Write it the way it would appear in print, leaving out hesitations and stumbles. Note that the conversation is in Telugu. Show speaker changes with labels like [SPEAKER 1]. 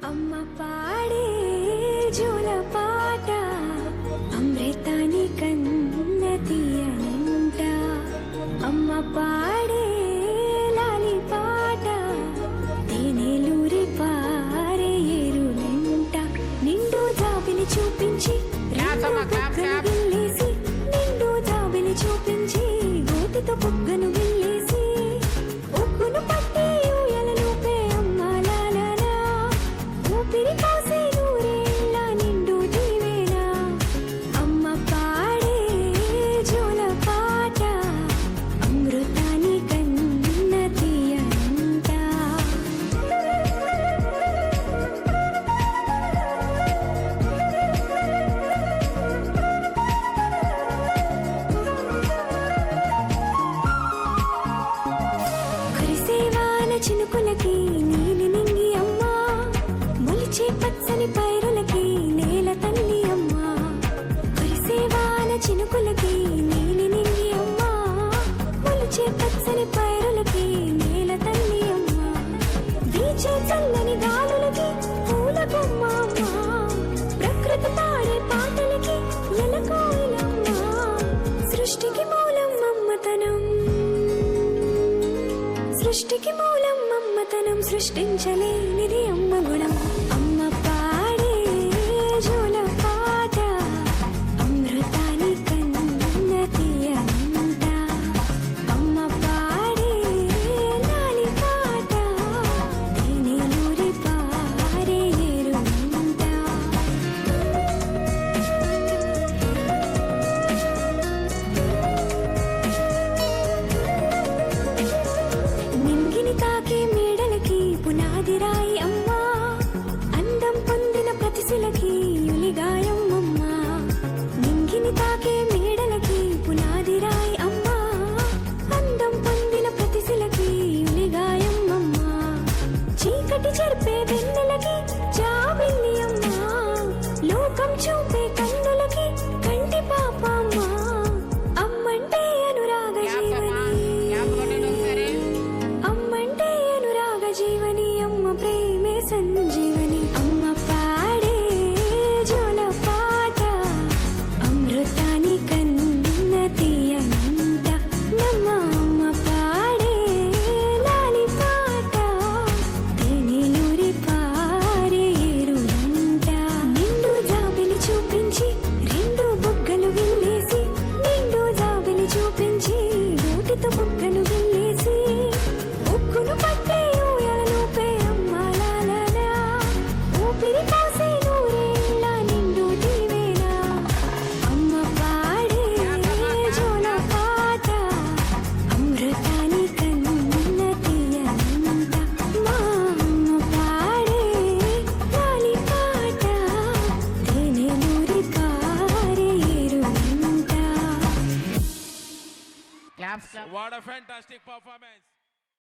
[SPEAKER 1] అమ్మ పాడే జోల పాట అమృతాని కన్న తీయనంట. అమ్మ పాడే లాలి పాట తేనెలూరి పారే ఏరునంట. నిండు జాబిలి చూపించి గిల్లేసి, నిండు జాబిలి చూపించి గోటితో బుగ్గను గిల్లేసి ఉక్కును పట్టి ఊయలలోపే అమ్మ లాలనా ఊపిరి కాసే నూరేళ్ళ నిండు దీవేనా. అమ్మ పాడే జోల పాట అమృతాని కన్న తీయనంట. చినుకులకి నీలి నింగి అమ్మా, మొలిచే పచ్చని పైరులకి నేల తల్లి అమ్మా. కురిసేవాన చినుకులకి నీలి నింగి అమ్మా, మొలిచే పచ్చని పైరులకి నేల తల్లి అమ్మా. వీచే చల్లని గాలులకి పూల కొమ్మ అమ్మా, ప్రకృతి పాడే పాటలకి ఎలకోయిలమ్మా. సృష్టికి మూలం మమ్మతనం, సృష్టికి మూలం మమ్మతనం, సృష్టించలేనిది అమ్మ గుణం. అమ్మ పాడే జోల పాట అమృతాని కన్న తీయనంట. అమ్మ పాడే లాలి పాట తేనెలూరి పారే ఏరునంట. తాకే మేడలకి పునాది రాయి అమ్మా, అందం పొందిన ప్రతిశిలకి యులిగాయం అమ్మా. నింగిని తాకే మేడలకి పునాది రాయి అమ్మా, అందం పొందిన ప్రతిశిలకి యులిగాయం అమ్మా. చీకటి చెరిపే వెన్నెలకి జాబిల్లి అమ్మా, లోకం చూపే కన్నులకి కంటి పాప అమ్మా. అమ్మంటే అనురాగ జీవని, అమ్మ ప్రేమే సంజీవని. అమ్మ పాడే జోల పాట అమృతాని కన్న తీయనంట. నమ్మ అమ్మ పాడే లాలి పాట తేనెలూరి పారే ఏరునంట. నిండు జాబిలి చూపించి రెండు బుగ్గలు గిల్లేసి, నిండు జాబిలి చూపించి గోటితో బుగ్గను గిల్లేసి ఉక్కును పట్టే ఊయలలోపే అమ్మ లాలనా ఊపిరి కాసే నూరేళ్ళ నిండు దీవేనా. అమ్మ పాడే జోల పాట అమృతాని కన్న తీయనంట. మా అమ్మ పాడే లాలి పాట తేనెలూరి పారే ఏరునంట.
[SPEAKER 2] What a fantastic performance!